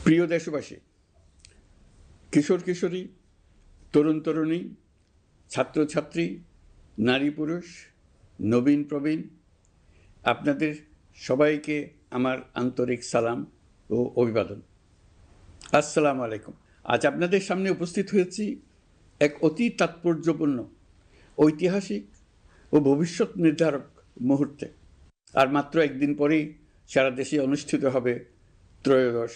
প্রিয় দেশবাসী, কিশোর কিশোরী, তরুণ তরুণী, ছাত্রছাত্রী, নারী পুরুষ, নবীন প্রবীণ, আপনাদের সবাইকে আমার আন্তরিক সালাম ও অভিবাদন। আসসালামু আলাইকুম। আজ আপনাদের সামনে উপস্থিত হয়েছি এক অতি তাৎপর্যপূর্ণ, ঐতিহাসিক ও ভবিষ্যৎ নির্ধারক মুহূর্তে। আর মাত্র একদিন পরেই সারা দেশে অনুষ্ঠিত হবে ত্রয়োদশ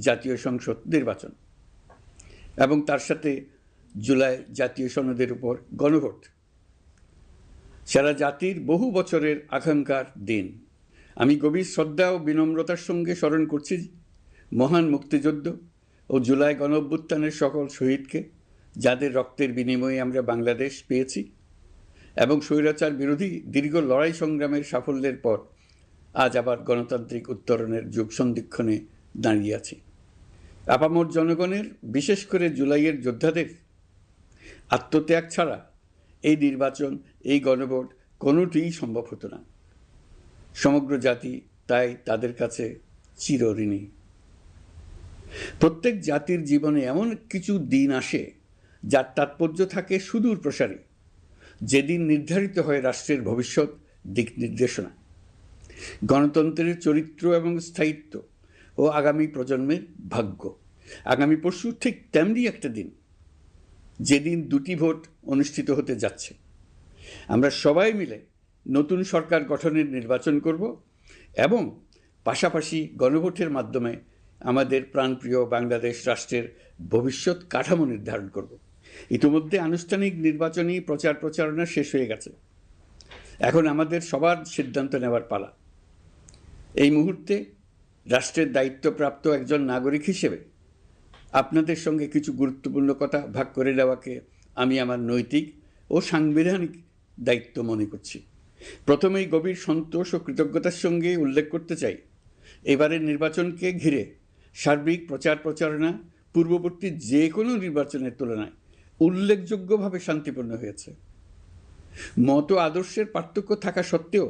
জাতীয় সংসদ নির্বাচন এবং তার সাথে জুলাই জাতীয় সনদের উপর গণভোট। সারা জাতির বহু বছরের আকাঙ্ক্ষার দিন। আমি গভীর শ্রদ্ধা ও বিনম্রতার সঙ্গে স্মরণ করছি মহান মুক্তিযুদ্ধ ও জুলাই গণঅভ্যুত্থানের সকল শহীদকে, যাদের রক্তের বিনিময়ে আমরা বাংলাদেশ পেয়েছি এবং স্বৈরাচার বিরোধী দীর্ঘ লড়াই সংগ্রামের সাফল্যের পর আজ আবার গণতান্ত্রিক উত্তরণের যুগ সন্ধিক্ষণে দাঁড়িয়ে আছি। আপামর জনগণের, বিশেষ করে জুলাইয়ের যোদ্ধাদের আত্মত্যাগ ছাড়া এই নির্বাচন, এই গণভোট কোনোটিই সম্ভব হতো না। সমগ্র জাতি তাই তাদের কাছে চিরঋণী। প্রত্যেক জাতির জীবনে এমন কিছু দিন আসে যার তাৎপর্য থাকে সুদূর প্রসারী, যেদিন নির্ধারিত হয় রাষ্ট্রের ভবিষ্যৎ দিক নির্দেশনা, গণতন্ত্রের চরিত্র এবং স্থায়িত্ব ও আগামী প্রজন্মের ভাগ্য। আগামী পরশু ঠিক তেমনি একটা দিন, যেদিন দুটি ভোট অনুষ্ঠিত হতে যাচ্ছে। আমরা সবাই মিলে নতুন সরকার গঠনের নির্বাচন করব এবং পাশাপাশি গণভোটের মাধ্যমে আমাদের প্রাণপ্রিয় বাংলাদেশ রাষ্ট্রের ভবিষ্যৎ কাঠামো নির্ধারণ করব। ইতিমধ্যে আনুষ্ঠানিক নির্বাচনী প্রচার প্রচারণা শেষ হয়ে গেছে। এখন আমাদের সবার সিদ্ধান্ত নেওয়ার পালা। এই মুহূর্তে রাষ্ট্রের দায়িত্বপ্রাপ্ত একজন নাগরিক হিসেবে আপনাদের সঙ্গে কিছু গুরুত্বপূর্ণ কথা ভাগ করে নেওয়াকে আমি আমার নৈতিক ও সাংবিধানিক দায়িত্ব মনে করছি। প্রথমেই গভীর সন্তোষ ও কৃতজ্ঞতার সঙ্গে উল্লেখ করতে চাই, এবারের নির্বাচনকে ঘিরে সার্বিক প্রচার প্রচারণা পূর্ববর্তী যে কোনো নির্বাচনের তুলনায় উল্লেখযোগ্যভাবে শান্তিপূর্ণ হয়েছে। মত আদর্শের পার্থক্য থাকা সত্ত্বেও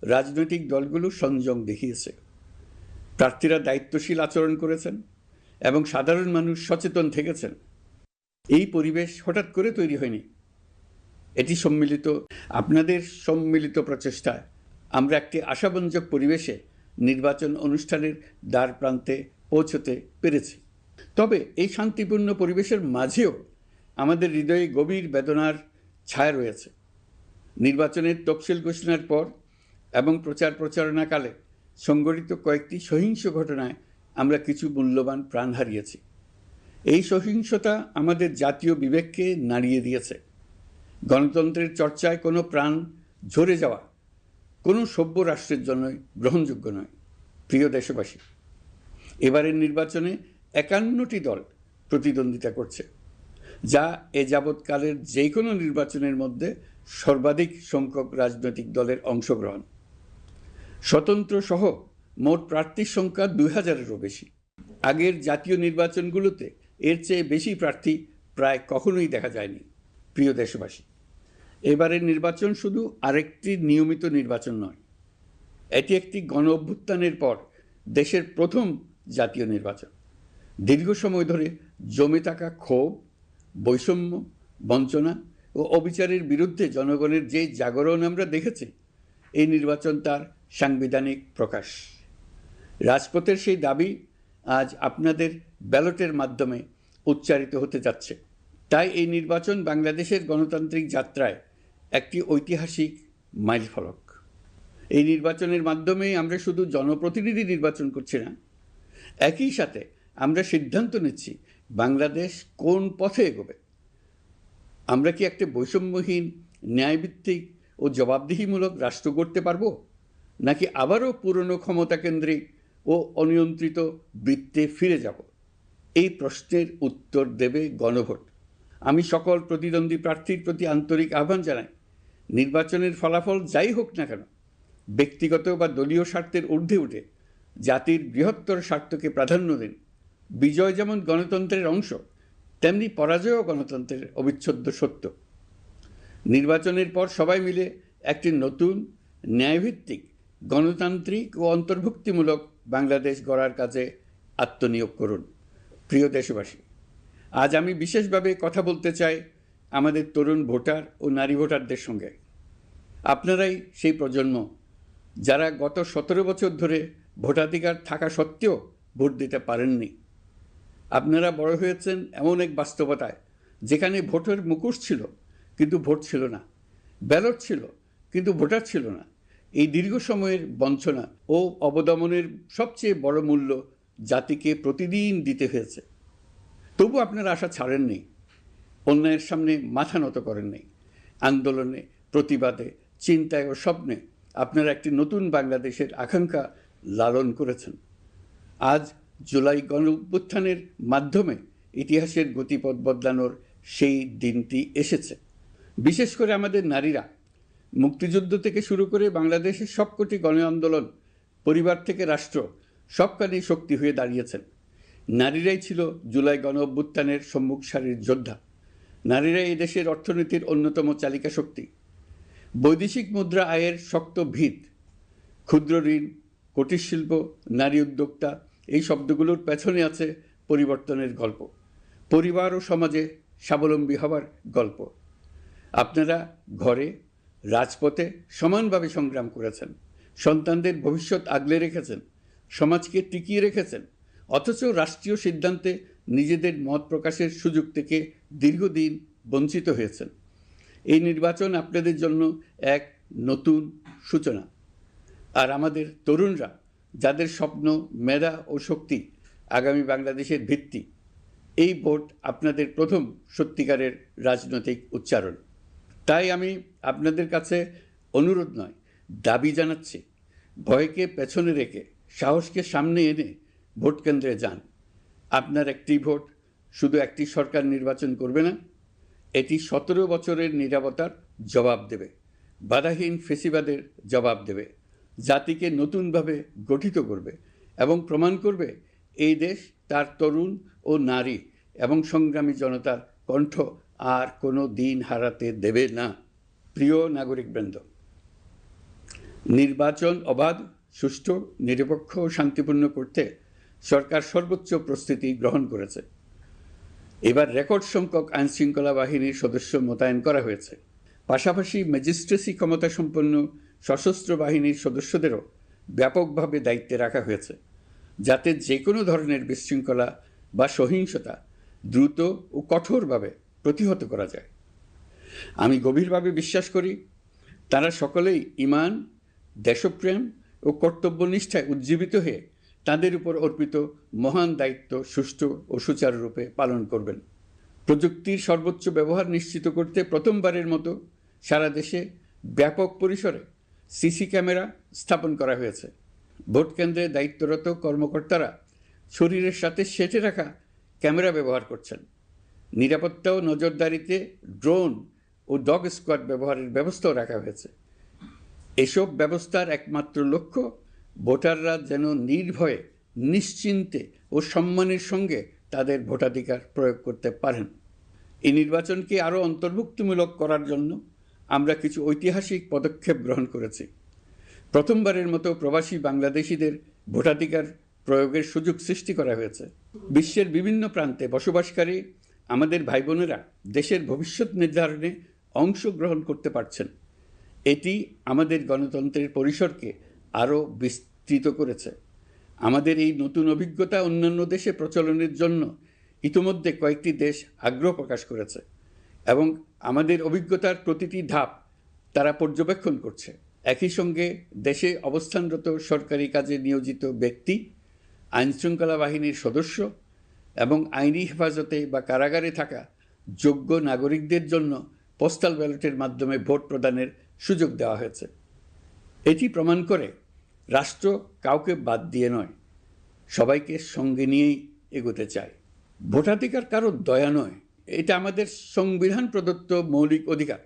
রাজনৈতিক দলগুলো সংযম দেখিয়েছে। প্রার্থীরা দায়িত্বশীল আচরণ করেছেন এবং সাধারণ মানুষ সচেতন থেকেছেন। এই পরিবেশ হঠাৎ করে তৈরি হয়নি। এটি আপনাদের সম্মিলিত প্রচেষ্টায় আমরা একটি আশাব্যঞ্জক পরিবেশে নির্বাচন অনুষ্ঠানের দ্বার প্রান্তে পৌঁছতে পেরেছি। তবে এই শান্তিপূর্ণ পরিবেশের মাঝেও আমাদের হৃদয়ে গভীর বেদনার ছায়া রয়েছে। নির্বাচনের তফসিল ঘোষণার পর এবং প্রচার প্রচারণাকালে সংঘটিত কয়েকটি সহিংস ঘটনায় আমরা কিছু মূল্যবান প্রাণ হারিয়েছি। এই সহিংসতা আমাদের জাতীয় বিবেককে নাড়িয়ে দিয়েছে। গণতন্ত্রের চর্চায় কোনো প্রাণ ঝরে যাওয়া কোনো সভ্য রাষ্ট্রের জন্যই গ্রহণযোগ্য নয়। প্রিয় দেশবাসী, এবারের নির্বাচনে 51টি দল প্রতিদ্বন্দ্বিতা করছে, যা এ যাবৎকালের যে কোনো নির্বাচনের মধ্যে সর্বাধিক সংখ্যক রাজনৈতিক দলের অংশগ্রহণ। স্বতন্ত্র সহ মোট প্রার্থীর সংখ্যা 2000-এরও বেশি। আগের জাতীয় নির্বাচনগুলোতে এর চেয়ে বেশি প্রার্থী প্রায় কখনোই দেখা যায়নি। প্রিয় দেশবাসী, এবারের নির্বাচন শুধু আরেকটি নিয়মিত নির্বাচন নয়, এটি একটি গণ অভ্যুত্থানের পর দেশের প্রথম জাতীয় নির্বাচন। দীর্ঘ সময় ধরে জমে থাকা ক্ষোভ, বৈষম্য, বঞ্চনা ও অবিচারের বিরুদ্ধে জনগণের যে জাগরণ আমরা দেখেছি, এই নির্বাচন তার সাংবিধানিক প্রকাশ। রাজপথের সেই দাবি আজ আপনাদের ব্যালটের মাধ্যমে উচ্চারিত হতে যাচ্ছে। তাই এই নির্বাচন বাংলাদেশের গণতান্ত্রিক যাত্রায় একটি ঐতিহাসিক মাইলফলক। এই নির্বাচনের মাধ্যমে আমরা শুধু জনপ্রতিনিধি নির্বাচন করছি না, একই সাথে আমরা সিদ্ধান্ত নিচ্ছি বাংলাদেশ কোন পথে এগোবে। আমরা কি একটা বৈষম্যহীন, ন্যায়ভিত্তিক ও জবাবদিহিমূলক রাষ্ট্র গড়তে পারবো, নাকি আবারও পুরনো ক্ষমতাকেন্দ্রিক ও অনিয়ন্ত্রিত বৃত্তে ফিরে যাব? এই প্রশ্নের উত্তর দেবে গণভোট। আমি সকল প্রতিদ্বন্দ্বী প্রার্থীর প্রতি আন্তরিক আহ্বান জানাই, নির্বাচনের ফলাফল যাই হোক না কেন, ব্যক্তিগত বা দলীয় স্বার্থের ঊর্ধ্বে উঠে জাতির বৃহত্তর স্বার্থকে প্রাধান্য দিন। বিজয় যেমন গণতন্ত্রের অংশ, তেমনি পরাজয়ও গণতন্ত্রের অবিচ্ছেদ্য সত্য। নির্বাচনের পর সবাই মিলে একটি নতুন, ন্যায়ভিত্তিক, গণতান্ত্রিক ও অন্তর্ভুক্তিমূলক বাংলাদেশ গড়ার কাজে আত্মনিয়োগ করুন। প্রিয় দেশবাসী, আজ আমি বিশেষভাবে কথা বলতে চাই আমাদের তরুণ ভোটার ও নারী ভোটারদের সঙ্গে। আপনারাই সেই প্রজন্ম যারা গত 17 বছর ধরে ভোটাধিকার থাকা সত্ত্বেও ভোট দিতে পারেননি। আপনারা বড় হয়েছেন এমন এক বাস্তবতায় যেখানে ভোটের মুখোশ ছিল কিন্তু ভোট ছিল না, ব্যালট ছিল কিন্তু ভোটার ছিল না। এই দীর্ঘ সময়ের বঞ্চনা ও অবদমনের সবচেয়ে বড় মূল্য জাতিকে প্রতিদিন দিতে হয়েছে। তবু আপনারা আশা ছাড়েননি, অন্যায়ের সামনে মাথা নত করেননি। আন্দোলনে, প্রতিবাদে, চিন্তায় ও স্বপ্নে আপনারা একটি নতুন বাংলাদেশের আকাঙ্ক্ষা লালন করেছেন। আজ জুলাই গণঅভ্যুত্থানের মাধ্যমে ইতিহাসের গতিপথ বদলানোর সেই দিনটি এসেছে। বিশেষ করে আমাদের নারীরা মুক্তিযুদ্ধ থেকে শুরু করে বাংলাদেশের সবকটি গণ আন্দোলন, পরিবার থেকে রাষ্ট্র, সবখানেই শক্তি হয়ে দাঁড়িয়েছেন। নারীরাই ছিল জুলাই গণঅভ্যুত্থানের সম্মুখ সারির যোদ্ধা। নারীরাই এই দেশের অর্থনীতির অন্যতম চালিকা শক্তি। বৈদেশিক মুদ্রা আয়ের শক্ত ভিত, ক্ষুদ্র ঋণ, কুটির শিল্প, নারী উদ্যোক্তা, এই শব্দগুলোর পেছনে আছে পরিবর্তনের গল্প, পরিবার ও সমাজে স্বাবলম্বী হবার গল্প। আপনারা ঘরে, রাজপথে সমানভাবে সংগ্রাম করেছেন, সন্তানদের ভবিষ্যৎ আগলে রেখেছেন, সমাজকে টিকিয়ে রেখেছেন, অথচ রাষ্ট্রীয় সিদ্ধান্তে নিজেদের মত প্রকাশের সুযোগ থেকে দীর্ঘদিন বঞ্চিত হয়েছেন। এই নির্বাচন আপনাদের জন্য এক নতুন সূচনা। আর আমাদের তরুণরা, যাদের স্বপ্ন, মেধা ও শক্তি আগামী বাংলাদেশের ভিত্তি, এই ভোট আপনাদের প্রথম সত্যিকারের রাজনৈতিক উচ্চারণ। তাই আমি আপনাদের কাছে অনুরোধ নয়, দাবি জানাচ্ছি, ভয়কে পেছনে রেখে সাহসকে সামনে এনে ভোট কেন্দ্রে যান। আপনার একটি ভোট শুধু একটি সরকার নির্বাচন করবে না, এটি 17 বছরের নীরবতার জবাব দেবে, বাধাহীন ফেসিবাদের জবাব দেবে, জাতিকে নতুনভাবে গঠিত করবে এবং প্রমাণ করবে এই দেশ তার তরুণ ও নারী এবং সংগ্রামী জনতার কণ্ঠ আর কোনো দিন হারাতে দেবে না। প্রিয় নাগরিকবৃন্দ, নির্বাচন অবাধ, সুষ্ঠু, নিরপেক্ষ ও শান্তিপূর্ণ করতে সরকার সর্বোচ্চ প্রস্তুতি গ্রহণ করেছে। এবার রেকর্ড সংখ্যক আইনশৃঙ্খলা বাহিনীর সদস্য মোতায়েন করা হয়েছে। পাশাপাশি ম্যাজিস্ট্রেসি ক্ষমতাসম্পন্ন সশস্ত্র বাহিনীর সদস্যদেরও ব্যাপকভাবে দায়িত্বে রাখা হয়েছে, যাতে যে কোনো ধরনের বিশৃঙ্খলা বা সহিংসতা দ্রুত ও কঠোরভাবে প্রতিহত করা যায়। আমি গভীরভাবে বিশ্বাস করি তারা সকলেই ঈমান, দেশপ্রেম ও কর্তব্যনিষ্ঠায় উজ্জীবিত হয়ে তাদের উপর অর্পিত মহান দায়িত্ব সুষ্ঠু ও সুচারুরূপে পালন করবেন। প্রযুক্তির সর্বোচ্চ ব্যবহার নিশ্চিত করতে প্রথমবারের মতো সারা দেশে ব্যাপক পরিসরে সিসি ক্যামেরা স্থাপন করা হয়েছে। ভোট কেন্দ্রে দায়িত্বরত কর্মকর্তারা শরীরের সাথে সেটে রাখা ক্যামেরা ব্যবহার করছেন। নিরাপত্তা ও নজরদারিতে ড্রোন ও ডগ স্কোয়াড ব্যবহারের ব্যবস্থাও রাখা হয়েছে। এসব ব্যবস্থার একমাত্র লক্ষ্য ভোটাররা যেন নির্ভয়ে, নিশ্চিন্তে ও সম্মানের সঙ্গে তাদের ভোটাধিকার প্রয়োগ করতে পারেন। এই নির্বাচনকে আরও অন্তর্ভুক্তিমূলক করার জন্য আমরা কিছু ঐতিহাসিক পদক্ষেপ গ্রহণ করেছি। প্রথমবারের মতো প্রবাসী বাংলাদেশিদের ভোটাধিকার প্রয়োগের সুযোগ সৃষ্টি করা হয়েছে। বিশ্বের বিভিন্ন প্রান্তে বসবাসকারী আমাদের ভাই বোনেরা দেশের ভবিষ্যৎ নির্ধারণে অংশগ্রহণ করতে পারছেন। এটি আমাদের গণতন্ত্রের পরিসরকে আরও বিস্তৃত করেছে। আমাদের এই নতুন অভিজ্ঞতা অন্যান্য দেশে প্রচলনের জন্য ইতিমধ্যে কয়েকটি দেশ আগ্রহ প্রকাশ করেছে এবং আমাদের অভিজ্ঞতার প্রতিটি ধাপ তারা পর্যবেক্ষণ করছে। একই সঙ্গে দেশে অবস্থানরত সরকারি কাজে নিয়োজিত ব্যক্তি, আইনশৃঙ্খলা বাহিনীর সদস্য এবং আইনি হেফাজতে বা কারাগারে থাকা যোগ্য নাগরিকদের জন্য পোস্টাল ব্যালটের মাধ্যমে ভোট প্রদানের সুযোগ দেওয়া হয়েছে। এটি প্রমাণ করে রাষ্ট্র কাউকে বাদ দিয়ে নয়, সবাইকে সঙ্গে নিয়েই এগোতে চায়। ভোটাধিকার কারো দয়া নয়, এটা আমাদের সংবিধান প্রদত্ত মৌলিক অধিকার।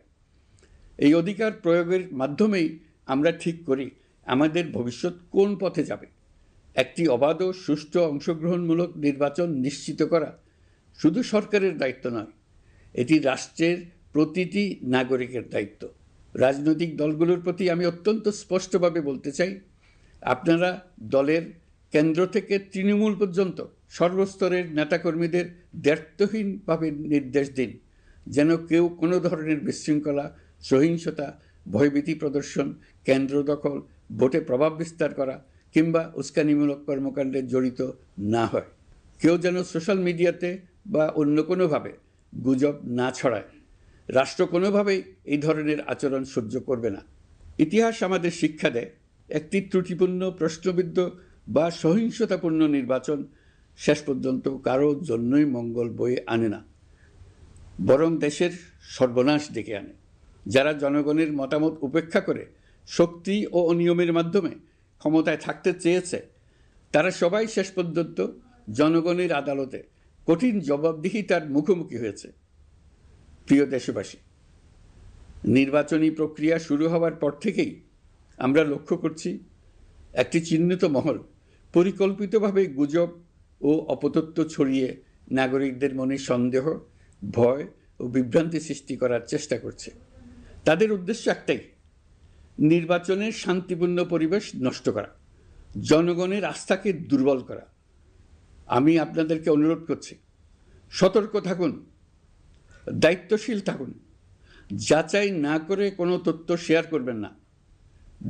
এই অধিকার প্রয়োগের মাধ্যমেই আমরা ঠিক করি আমাদের ভবিষ্যৎ কোন পথে যাবে। একটি অবাধ ও সুষ্ঠু অংশগ্রহণমূলক নির্বাচন নিশ্চিত করা শুধু সরকারের দায়িত্ব নয়, এটি রাষ্ট্রের প্রতিটি নাগরিকের দায়িত্ব। রাজনৈতিক দলগুলোর প্রতি আমি অত্যন্ত স্পষ্টভাবে বলতে চাই, আপনারা দলের কেন্দ্র থেকে তৃণমূল পর্যন্ত সর্বস্তরের নেতাকর্মীদের দ্ব্যর্থহীনভাবে নির্দেশ দিন যেন কেউ কোনো ধরনের বিশৃঙ্খলা, সহিংসতা, ভয়ভীতি প্রদর্শন, কেন্দ্র দখল, ভোটে প্রভাব বিস্তার করা কিংবা উস্কানিমূলক কর্মকাণ্ডে জড়িত না হয়। কেউ যেন সোশ্যাল মিডিয়াতে বা অন্য কোনোভাবে গুজব না ছড়ায়। রাষ্ট্র কোনোভাবেই এই ধরনের আচরণ সহ্য করবে না। ইতিহাস আমাদের শিক্ষা দেয়, একটি ত্রুটিপূর্ণ, প্রশ্নবিদ্ধ বা সহিংসতাপূর্ণ নির্বাচন শেষ পর্যন্ত কারো জন্যই মঙ্গল বয়ে আনে না, বরং দেশের সর্বনাশ ডেকে আনে। যারা জনগণের মতামত উপেক্ষা করে শক্তি ও অনিয়মের মাধ্যমে ক্ষমতায় থাকতে চেয়েছে, তারা সবাই শেষ পর্যন্ত জনগণের আদালতে কঠিন জবাবদিহিতার মুখোমুখি হয়েছে। প্রিয় দেশবাসী, নির্বাচনী প্রক্রিয়া শুরু হওয়ার পর থেকেই আমরা লক্ষ্য করছি একটি চিহ্নিত মহল পরিকল্পিতভাবে গুজব ও অপতথ্য ছড়িয়ে নাগরিকদের মনে সন্দেহ, ভয় ও বিভ্রান্তি সৃষ্টি করার চেষ্টা করছে। তাদের উদ্দেশ্য একটাই, নির্বাচনের শান্তিপূর্ণ পরিবেশ নষ্ট করা, জনগণের আস্থাকে দুর্বল করা। আমি আপনাদেরকে অনুরোধ করছি, সতর্ক থাকুন, দায়িত্বশীল থাকুন, যাচাই না করে কোনো তথ্য শেয়ার করবেন না।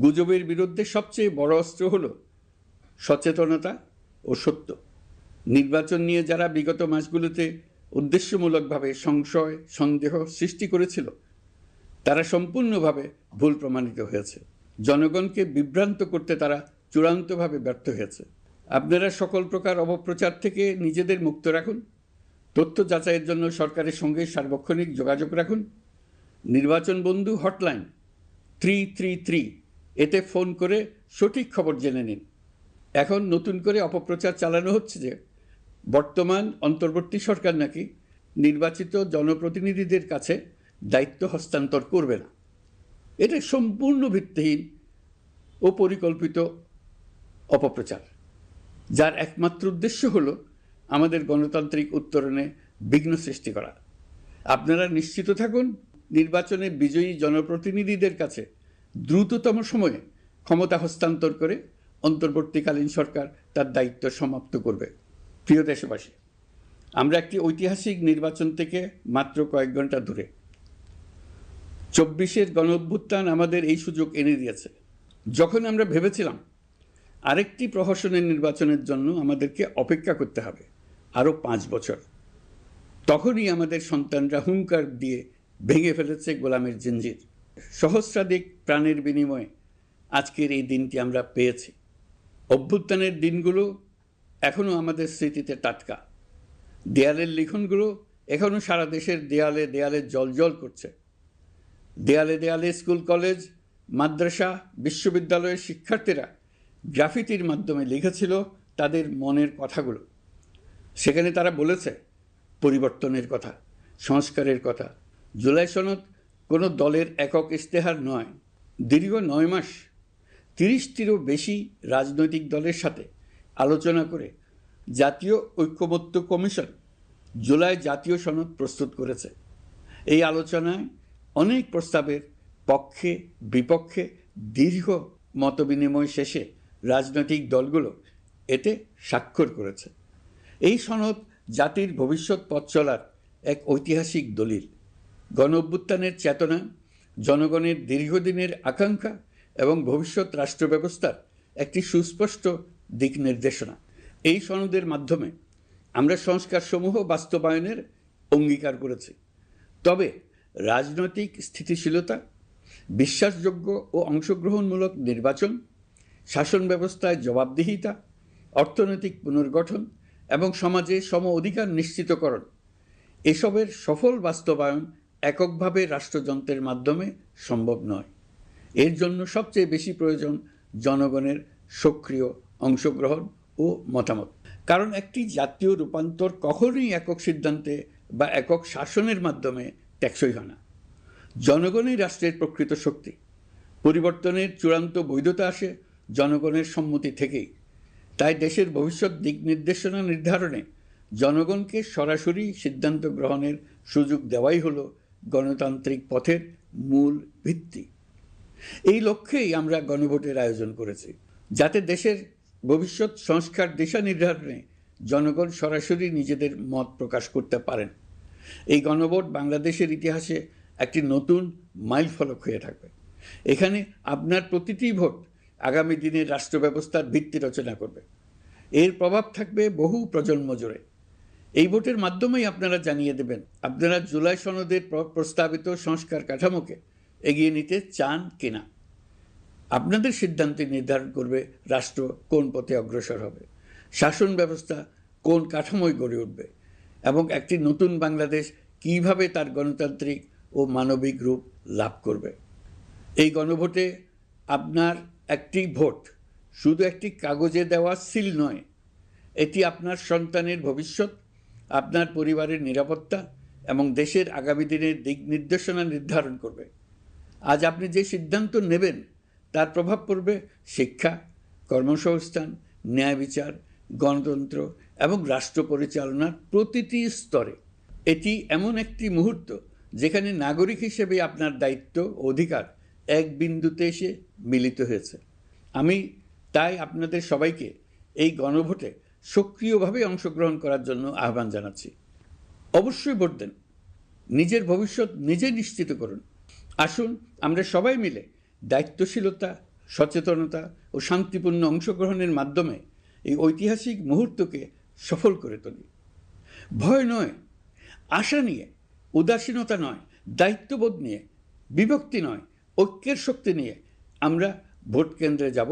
গুজবের বিরুদ্ধে সবচেয়ে বড় অস্ত্র হলো সচেতনতা ও সত্য। নির্বাচন নিয়ে যারা বিগত মাসগুলোতে উদ্দেশ্যমূলকভাবে সংশয়, সন্দেহ সৃষ্টি করেছিল, তারা সম্পূর্ণভাবে ভুল প্রমাণিত হয়েছে। জনগণকে বিভ্রান্ত করতে তারা চূড়ান্তভাবে ব্যর্থ হয়েছে। আপনারা সকল প্রকার অপপ্রচার থেকে নিজেদের মুক্ত রাখুন। তথ্য যাচাইয়ের জন্য সরকারের সঙ্গে সার্বক্ষণিক যোগাযোগ রাখুন। নির্বাচন বন্ধু হটলাইন 333 এতে ফোন করে সঠিক খবর জেনে নিন। এখন নতুন করে অপপ্রচার চালানো হচ্ছে যে বর্তমান অন্তর্বর্তী সরকার নাকি নির্বাচিত জনপ্রতিনিধিদের কাছে দায়িত্ব হস্তান্তর করবে না। এটা সম্পূর্ণ ভিত্তিহীন ও পরিকল্পিত অপপ্রচার, যার একমাত্র উদ্দেশ্য হলো আমাদের গণতান্ত্রিক উত্তরণে বিঘ্ন সৃষ্টি করা। আপনারা নিশ্চিত থাকুন, নির্বাচনে বিজয়ী জনপ্রতিনিধিদের কাছে দ্রুততম সময়ে ক্ষমতা হস্তান্তর করে অন্তর্বর্তীকালীন সরকার তার দায়িত্ব সমাপ্ত করবে। প্রিয় দেশবাসী, আমরা একটি ঐতিহাসিক নির্বাচন থেকে মাত্র কয়েক ঘন্টা দূরে। 24-এর গণঅভ্যুত্থান আমাদের এই সুযোগ এনে দিয়েছে। যখন আমরা ভেবেছিলাম আরেকটি প্রহসনের নির্বাচনের জন্য আমাদেরকে অপেক্ষা করতে হবে আরও 5 বছর, তখনই আমাদের সন্তানরা হুঙ্কার দিয়ে ভেঙে ফেলেছে গোলামের জিঞ্জির। সহস্রাধিক প্রাণের বিনিময়ে আজকের এই দিনটি আমরা পেয়েছি। অভ্যুত্থানের দিনগুলো এখনও আমাদের স্মৃতিতে টাটকা। দেয়ালের লিখনগুলো এখনও সারা দেশের দেয়ালে দেয়ালে জ্বলজ্বল করছে। দেয়ালে দেয়ালে স্কুল, কলেজ, মাদ্রাসা, বিশ্ববিদ্যালয়ের শিক্ষার্থীরা গ্রাফিতির মাধ্যমে লিখেছিল তাদের মনের কথাগুলো। সেখানে তারা বলেছে পরিবর্তনের কথা, সংস্কারের কথা। জুলাই সনদ কোনো দলের একক ইশতেহার নয়। দীর্ঘ 9 মাস 30টিরও বেশি রাজনৈতিক দলের সাথে আলোচনা করে জাতীয় ঐক্যমত্য কমিশন জুলাই জাতীয় সনদ প্রস্তুত করেছে। এই আলোচনায় অনেক প্রস্তাবের পক্ষে বিপক্ষে দীর্ঘ মতবিনিময় শেষে রাজনৈতিক দলগুলো এতে স্বাক্ষর করেছে। এই সনদ জাতির ভবিষ্যৎ পথ চলার এক ঐতিহাসিক দলিল, গণঅভ্যুত্থানের চেতনা, জনগণের দীর্ঘদিনের আকাঙ্ক্ষা এবং ভবিষ্যৎ রাষ্ট্র ব্যবস্থার একটি সুস্পষ্ট দিক নির্দেশনা। এই সনদের মাধ্যমে আমরা সংস্কারসমূহ বাস্তবায়নের অঙ্গীকার করেছি। তবে রাজনৈতিক স্থিতিশীলতা, বিশ্বাসযোগ্য ও অংশগ্রহণমূলক নির্বাচন, শাসন ব্যবস্থায় জবাবদিহিতা, অর্থনৈতিক পুনর্গঠন এবং সমাজে সম অধিকার নিশ্চিতকরণ, এসবের সফল বাস্তবায়ন এককভাবে রাষ্ট্রযন্ত্রের মাধ্যমে সম্ভব নয়। এর জন্য সবচেয়ে বেশি প্রয়োজন জনগণের সক্রিয় অংশগ্রহণ ও মতামত। কারণ একটি জাতীয় রূপান্তর কখনোই একক সিদ্ধান্তে বা একক শাসনের মাধ্যমে টেকসই হয় না। জনগণই রাষ্ট্রের প্রকৃত শক্তি। পরিবর্তনের চূড়ান্ত বৈধতা আসে জনগণের সম্মতি থেকেই। তাই দেশের ভবিষ্যৎ দিক নির্দেশনা নির্ধারণে জনগণকে সরাসরি সিদ্ধান্ত গ্রহণের সুযোগ দেওয়াই হলো গণতান্ত্রিক পথের মূল ভিত্তি। এই লক্ষ্যেই আমরা গণভোটের আয়োজন করেছি, যাতে দেশের ভবিষ্যৎ সংস্কার দিশা নির্ধারণে জনগণ সরাসরি নিজেদের মত প্রকাশ করতে পারেন। এই গণভোট বাংলাদেশের ইতিহাসে একটি নতুন মাইলফলক হয়ে থাকবে। এখানে আপনার প্রতিটি ভোট আগামী দিনের রাষ্ট্র ব্যবস্থার ভিত্তি রচনা করবে। এর প্রভাব থাকবে বহু প্রজন্ম জুড়ে। এই ভোটের মাধ্যমেই আপনারা জানিয়ে দেবেন আপনারা জুলাই সনদের প্রস্তাবিত সংস্কার কাঠামোকে এগিয়ে নিতে চান কিনা। আপনাদের সিদ্ধান্তে নির্ধারণ করবে রাষ্ট্র কোন পথে অগ্রসর হবে, শাসন ব্যবস্থা কোন কাঠামোয় গড়ে উঠবে এবং একটি নতুন বাংলাদেশ কিভাবে তার গণতান্ত্রিক ও মানবিক রূপ লাভ করবে। এই গণভোটে আপনার একটি ভোট শুধু একটি কাগজে দেওয়া সিল নয়, এটি আপনার সন্তানের ভবিষ্যৎ, আপনার পরিবারের নিরাপত্তা এবং দেশের আগামী দিনের দিক নির্দেশনা নির্ধারণ করবে। আজ আপনি যে সিদ্ধান্ত নেবেন তার প্রভাব পড়বে শিক্ষা, কর্মসংস্থান, ন্যায় বিচার, গণতন্ত্র এবং রাষ্ট্র পরিচালনার প্রতিটি স্তরে। এটি এমন একটি মুহূর্ত যেখানে নাগরিক হিসেবে আপনার দায়িত্ব ও অধিকার এক বিন্দুতে এসে মিলিত হয়েছে। আমি তাই আপনাদের সবাইকে এই গণভোটে সক্রিয়ভাবে অংশগ্রহণ করার জন্য আহ্বান জানাচ্ছি। অবশ্যই ভোট দেন, নিজের ভবিষ্যৎ নিজে নিশ্চিত করুন। আসুন আমরা সবাই মিলে দায়িত্বশীলতা, সচেতনতা ও শান্তিপূর্ণ অংশগ্রহণের মাধ্যমে এই ঐতিহাসিক মুহূর্তকে সফল করে তুলি। ভয় নয়, আশা নিয়ে, উদাসীনতা নয়, দায়িত্ববোধ নিয়ে, বিভক্তি নয়, ঐক্যের শক্তি নিয়ে আমরা ভোট কেন্দ্রে যাব।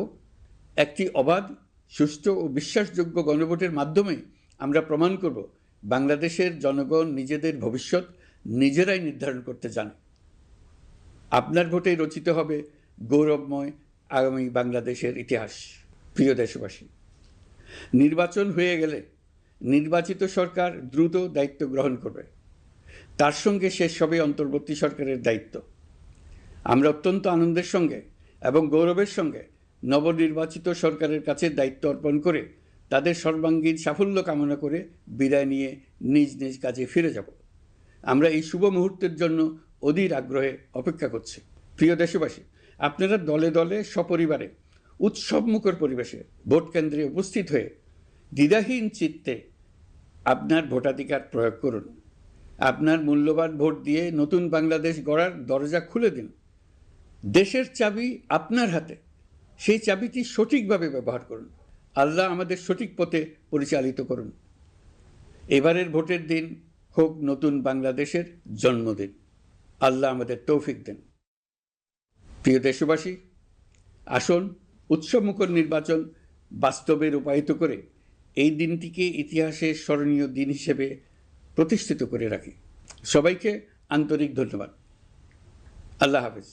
একটি অবাধ, সুষ্ঠু ও বিশ্বাসযোগ্য গণভোটের মাধ্যমে আমরা প্রমাণ করব বাংলাদেশের জনগণ নিজেদের ভবিষ্যৎ নিজেরাই নির্ধারণ করতে জানে। আপনার ভোটেই রচিত হবে গৌরবময় আগামী বাংলাদেশের ইতিহাস। প্রিয় দেশবাসী, নির্বাচন হয়ে গেলে নির্বাচিত সরকার দ্রুত দায়িত্ব গ্রহণ করবে। তার সঙ্গে শেষ হবে অন্তর্বর্তী সরকারের দায়িত্ব। আমরা অত্যন্ত আনন্দের সঙ্গে এবং গৌরবের সঙ্গে নবনির্বাচিত সরকারের কাছে দায়িত্ব অর্পণ করে তাদের সর্বাঙ্গীন সাফল্য কামনা করে বিদায় নিয়ে নিজ নিজ কাজে ফিরে যাব। আমরা এই শুভ মুহূর্তের জন্য অধীর আগ্রহে অপেক্ষা করছি। প্রিয় দেশবাসী, আপনারা দলে দলে সপরিবারে উৎসবমুখর পরিবেশে ভোট কেন্দ্রে উপস্থিত হয়ে দ্বিধাহীন চিত্তে আপনার ভোটাধিকার প্রয়োগ করুন। আপনার মূল্যবান ভোট দিয়ে নতুন বাংলাদেশ গড়ার দরজা খুলে দিন। দেশের চাবি আপনার হাতে, সেই চাবিটি সঠিকভাবে ব্যবহার করুন। আল্লাহ আমাদের সঠিক পথে পরিচালিত করুন। এবারের ভোটের দিন হোক নতুন বাংলাদেশের জন্মদিন। আল্লাহ আমাদের তৌফিক দেন। প্রিয় দেশবাসী, আসুন উৎসবমুখর নির্বাচন বাস্তবে রূপায়িত করে এই দিনটিকে ইতিহাসের স্মরণীয় দিন হিসেবে প্রতিষ্ঠিত করে রাখি। সবাইকে আন্তরিক ধন্যবাদ। আল্লাহ হাফেজ।